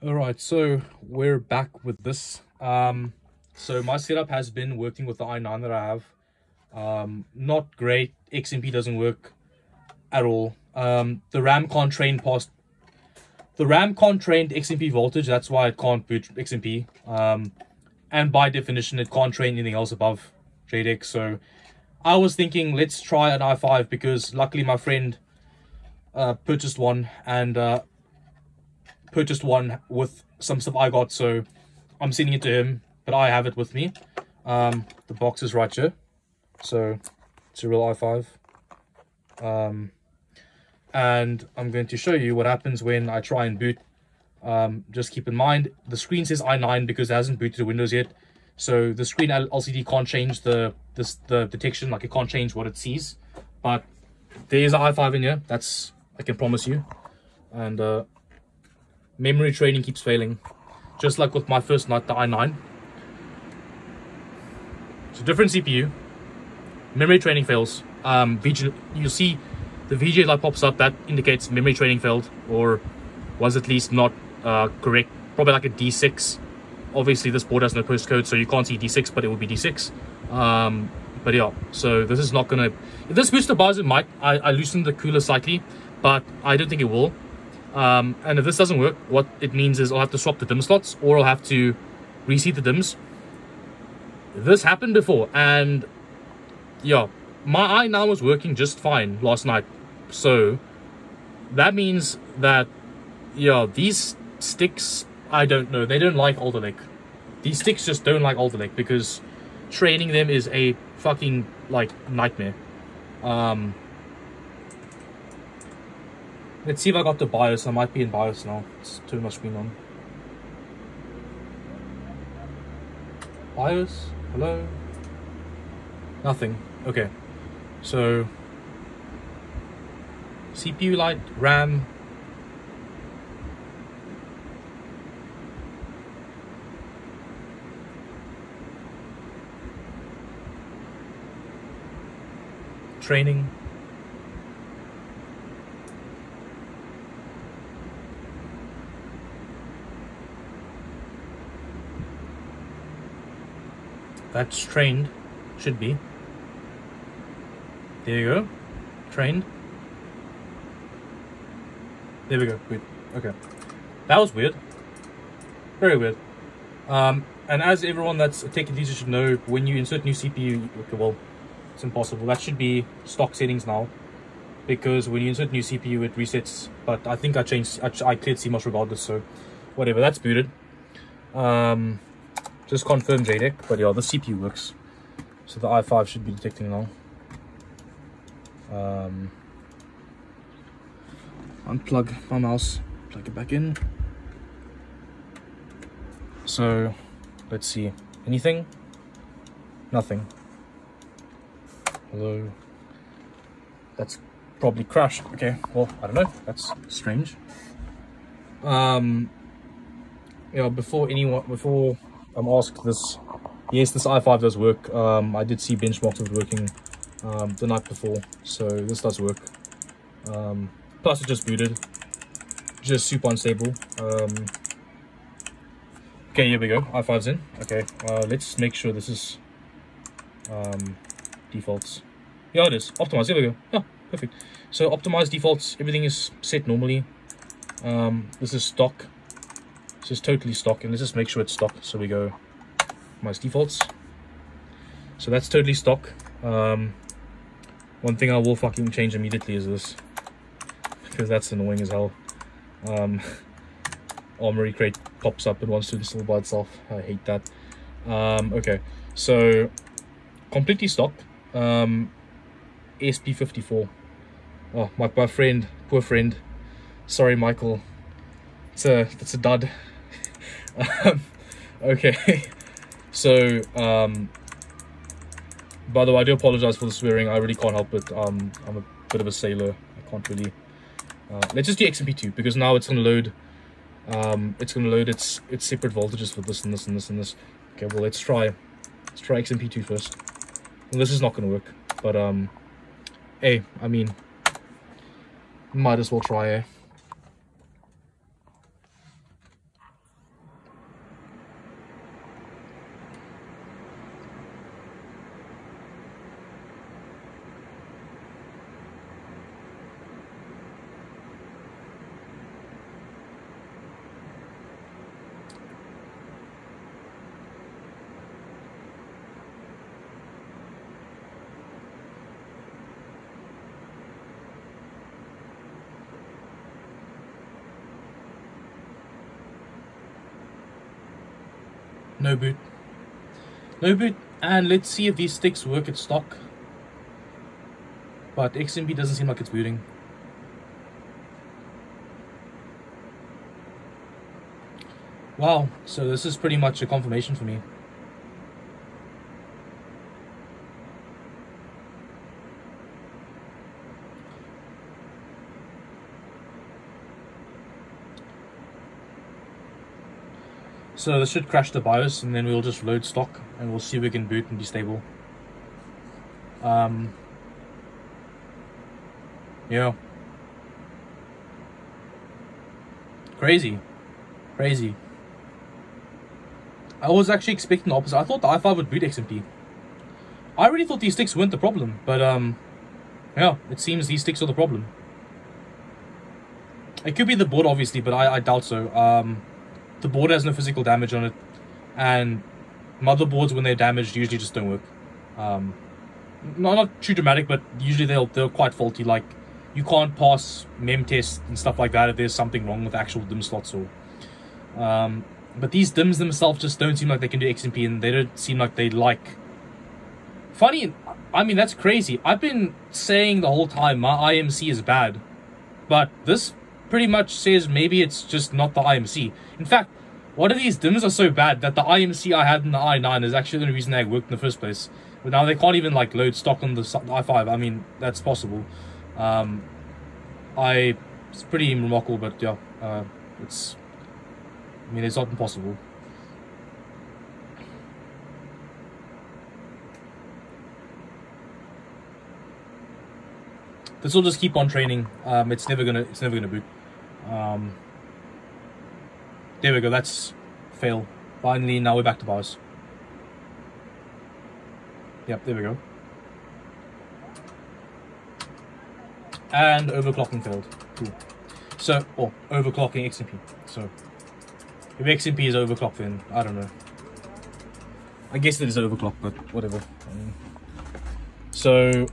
All right, so we're back with this. So my setup has been working with the i9 that I have. Not great. XMP doesn't work at all. The RAM can't train past. The RAM can't train XMP voltage. That's why it can't boot XMP. And by definition, it can't train anything else above JEDEC. So I was thinking, let's try an i5 because luckily my friend purchased one and purchased one with some stuff I got, so I'm sending it to him, but I have it with me. The box is right here, so it's a real i5. And I'm going to show you what happens when I try and boot. Just keep in mind the screen says i9 because it hasn't booted to Windows yet, so the screen LCD can't change the detection, like it can't change what it sees. But there's an i5 in here, that's I can promise you. And memory training keeps failing, just like with my first night, the i9. It's a different CPU. Memory training fails. You'll see the VGA light pops up, that indicates memory training failed, or was at least not correct. Probably like a D6. Obviously this board has no postcode, so you can't see D6, but it will be D6. But yeah, so this is not gonna, if this booster bars, it might. I loosened the cooler slightly, but I don't think it will. And if this doesn't work, what it means is I'll have to swap the DIMM slots, or I'll have to reseat the DIMMs. This happened before, and yeah, my i9 was working just fine last night. So that means that, yeah, these sticks, I don't know, they don't like Alder Lake. These sticks just don't like Alder Lake because training them is a fucking, like, nightmare. Let's see if I got the BIOS. I might be in BIOS now. Let's turn my screen on. BIOS? Hello? Nothing. Okay. So, CPU light, RAM. Training. That's trained, should be. There you go, trained. There we go, good, okay. That was weird, very weird. And as everyone that's a tech enthusiast should know, when you insert new CPU, okay, well, it's impossible. That should be stock settings now, because when you insert new CPU, it resets. But I think I cleared CMOS regardless, so whatever, that's booted. Just confirm JEDEC, but yeah, the CPU works. So the i5 should be detecting now. Unplug my mouse, plug it back in. So let's see, anything? Nothing. Hello. That's probably crashed. Okay, well, I don't know, that's strange. Yeah, before I'm asked this, yes, this i5 does work. I did see benchmarks of working the night before, so this does work. Plus it just booted, just super unstable. Okay, here we go, i5's in. Okay, let's make sure this is defaults. Yeah, it is optimized. There we go. Yeah, perfect. So optimized defaults, everything is set normally. This is stock. This is totally stock, and let's just make sure it's stock. So we go optimized defaults. So that's totally stock. One thing I will fucking change immediately is this, because that's annoying as hell. Armory crate pops up and wants to install by itself. I hate that. Okay, so completely stock. SP54. Oh, my friend, poor friend. Sorry, Michael. It's a dud. Okay, so by the way, I do apologize for the swearing. I really can't help it. I'm a bit of a sailor. I can't really. Let's just do XMP2 because now it's gonna load. It's gonna load its separate voltages for this and this and this and this. Okay, well let's try XMP2 first. Well, this is not gonna work, but hey, I mean, might as well try, eh? No boot. No boot. And let's see if these sticks work at stock. But XMP doesn't seem like it's booting. Wow, so this is pretty much a confirmation for me. So this should crash the BIOS, and then we'll just load stock and we'll see if we can boot and be stable. Yeah. Crazy. Crazy. I was actually expecting the opposite. I thought the i5 would boot XMP. I really thought these sticks weren't the problem, but yeah, it seems these sticks are the problem. It could be the board, obviously, but I doubt so. The board has no physical damage on it, and motherboards, when they're damaged, usually just don't work. Not too dramatic, but usually they're quite faulty. Like, you can't pass mem tests and stuff like that if there's something wrong with actual DIMM slots. Or but these DIMMs themselves just don't seem like they can do XMP, and they don't seem like they like. Funny, I mean, that's crazy. I've been saying the whole time my IMC is bad, but this pretty much says maybe it's just not the IMC. In fact, one of these DIMMs are so bad that the IMC I had in the i9 is actually the only reason they worked in the first place. But now they can't even like load stock on the i5. I mean, that's possible. It's pretty remarkable, but yeah, it's not impossible. This will just keep on training. It's never gonna boot. There we go. That's fail. Finally, now we're back to BIOS. Yep, there we go. And overclocking failed. Cool. So, overclocking XMP. So, if XMP is overclocked, then I don't know. I guess it is overclocked, but whatever. So,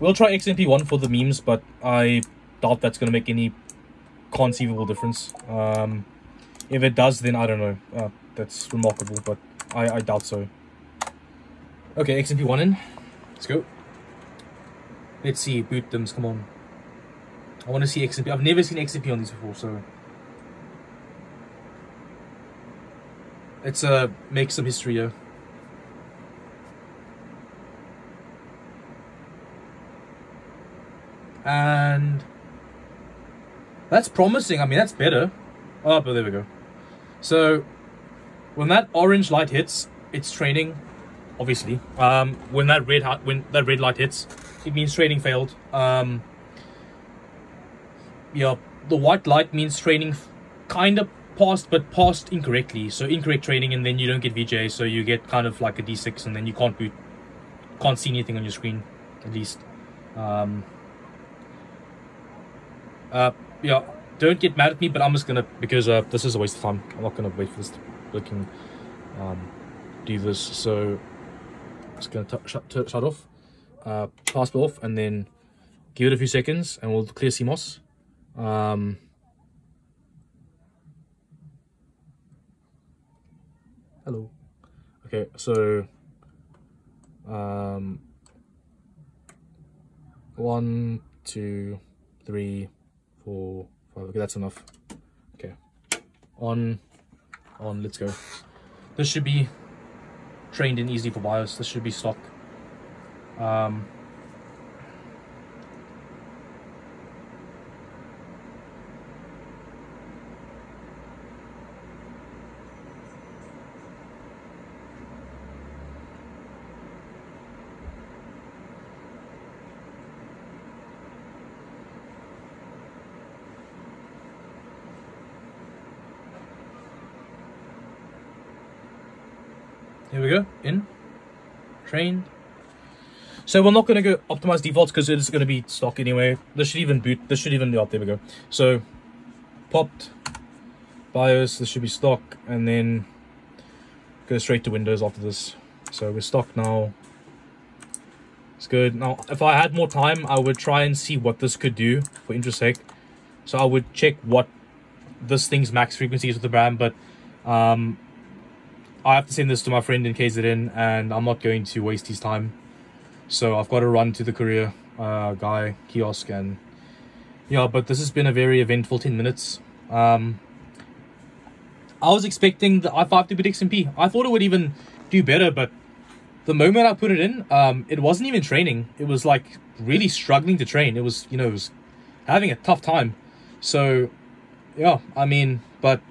we'll try XMP1 for the memes, but I doubt that's going to make any conceivable difference. If it does, then I don't know. That's remarkable, but I doubt so. Okay, XMP1 in. Let's go. Let's see, boot DIMMs, come on. I want to see XMP. I've never seen XMP on these before, so let's make some history here. And that's promising. I mean, that's better. Oh, but there we go. So when that orange light hits, it's training, obviously. When that red light hits, it means training failed. Yeah, the white light means training kind of passed, but passed incorrectly. So incorrect training, and then you don't get VGA, so you get kind of like a D6, and then you can't boot, can't see anything on your screen, at least. Yeah, don't get mad at me, but I'm just gonna, because this is a waste of time. I'm not gonna wait for this to looking do this. So just gonna shut off, pass it off, and then give it a few seconds, and we'll clear CMOS. Hello. Okay, so 1, 2, 3, 4, 5. Okay, that's enough. Okay, on, let's go. This should be trained in easy for BIOS. This should be stock. Here we go, in, trained. So we're not going to go optimize defaults because it's going to be stock anyway. This should even boot, this should even, oh, there we go. So popped, BIOS, this should be stock, and then go straight to Windows after this. So we're stock now. It's good. Now, if I had more time, I would try and see what this could do for intersect. So I would check what this thing's max frequency is with the RAM, but I have to send this to my friend in KZN, and I'm not going to waste his time. So I've got to run to the courier guy kiosk, and yeah, but this has been a very eventful 10 minutes. I was expecting the i5 to beat XMP. I thought it would even do better, but the moment I put it in, it wasn't even training. It was like really struggling to train. It was, you know, it was having a tough time. So yeah, I mean, but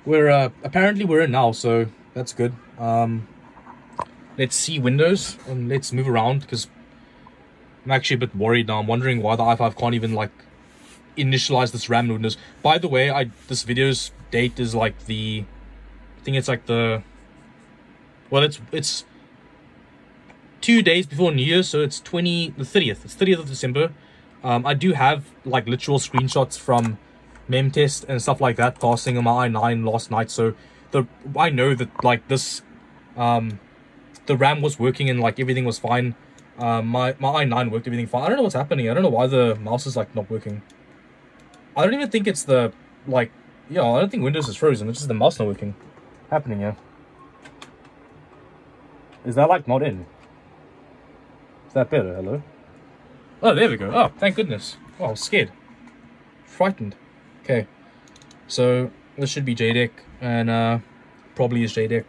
we're apparently we're in now, so that's good. Let's see Windows and let's move around, because I'm actually a bit worried now. I'm wondering why the i5 can't even like initialize this RAM in Windows. By the way, this video's date is like I think it's like well, it's 2 days before New Year, so it's the 30th. It's 30th of December. I do have like literal screenshots from memtest and stuff like that passing on my i9 last night, so I know that like this the RAM was working and like everything was fine. My i9 worked, everything fine. I don't know what's happening. I don't know why the mouse is like not working. I don't even think it's the like, yeah, I don't think Windows is frozen. It's just the mouse not working. Happening here. Is that like not in? Is that better? Hello? Oh, there we go. Oh, thank goodness. Oh, I was scared. Frightened. Okay. So this should be JEDEC, and probably is JEDEC.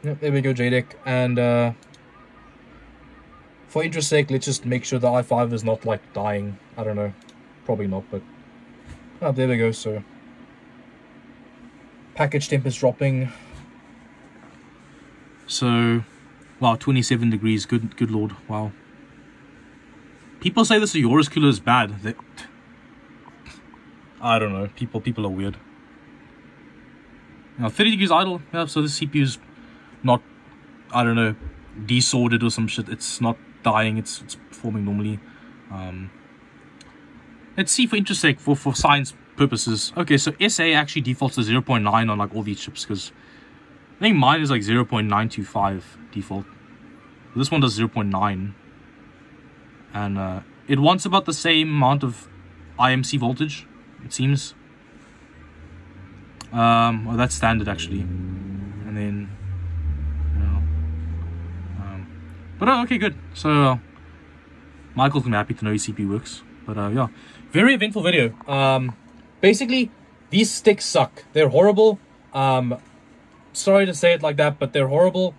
Yep, there we go, JEDEC. And for interest's sake, let's just make sure the i5 is not like dying. I don't know. Probably not, but oh, there we go. So package temp is dropping. So wow, 27 degrees. Good lord. Wow. People say this Aorus cooler is bad. I don't know. People are weird. Now 30 degrees idle. Yeah, so the CPU's not, I don't know, desordered or some shit. It's not dying. It's performing normally. Let's see for interest's sake, for science purposes. Okay, so SA actually defaults to 0.9 on like all these chips, because I think mine is like 0.925 default. This one does 0.9. And it wants about the same amount of IMC voltage, it seems. Well, that's standard actually. And then, you know, but okay, good. So Michael's gonna be happy to know his CPU works. But yeah, very eventful video. Basically, these sticks suck. They're horrible. Sorry to say it like that, but they're horrible.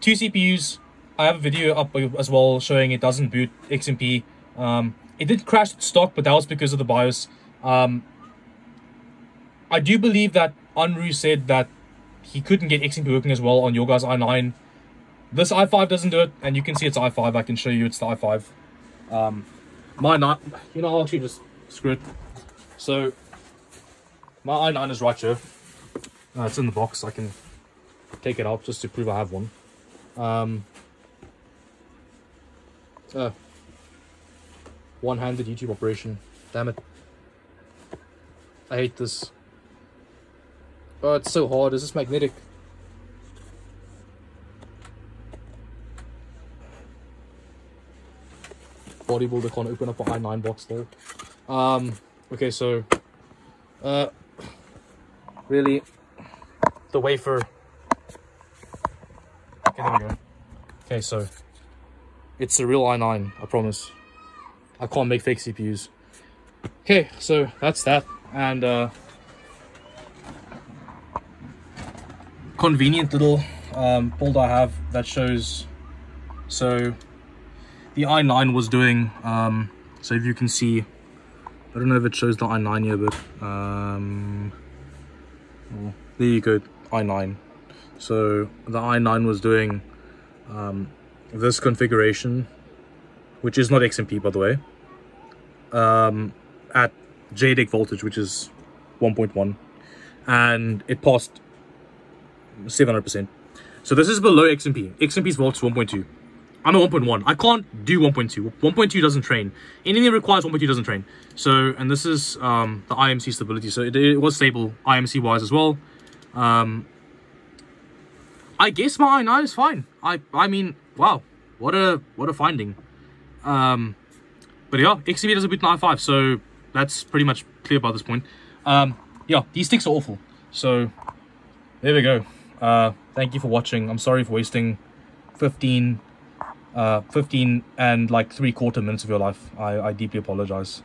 2 CPUs. I have a video up as well showing it doesn't boot XMP. It did crash stock, but that was because of the BIOS. I do believe that Unruh said that he couldn't get XMP working as well on your guys' i9. This i5 doesn't do it, and you can see it's i5. I can show you it's the i5. My i9, you know, I'll actually just screw it. So my i9 is right here. It's in the box. I can take it out just to prove I have one. One-handed YouTube operation. Damn it. I hate this. Oh, it's so hard. Is this magnetic? Bodybuilder can't open up an i9 box though. Okay, so really the wafer. Okay, there we go. Okay, so it's a real i9, I promise. I can't make fake CPUs. Okay, so that's that. And convenient little build I have that shows. So the i9 was doing, so if you can see, I don't know if it shows the i9 here, but well, there you go, i9. So the i9 was doing this configuration, which is not XMP by the way, at JEDEC voltage, which is 1.1, and it passed 700%. So this is below XMP. XMP's voltage is 1.2. I'm at 1.1. I can't do 1.2. 1.2 doesn't train. Anything that requires 1.2 doesn't train. So, and this is the IMC stability. So it was stable IMC wise as well. I guess my i9 is fine. I mean, wow, what a finding. But yeah, XMP doesn't boot an i5, so that's pretty much clear by this point. Yeah, these sticks are awful. So there we go. Thank you for watching. I'm sorry for wasting 15 and like 3/4 minutes of your life. I deeply apologize.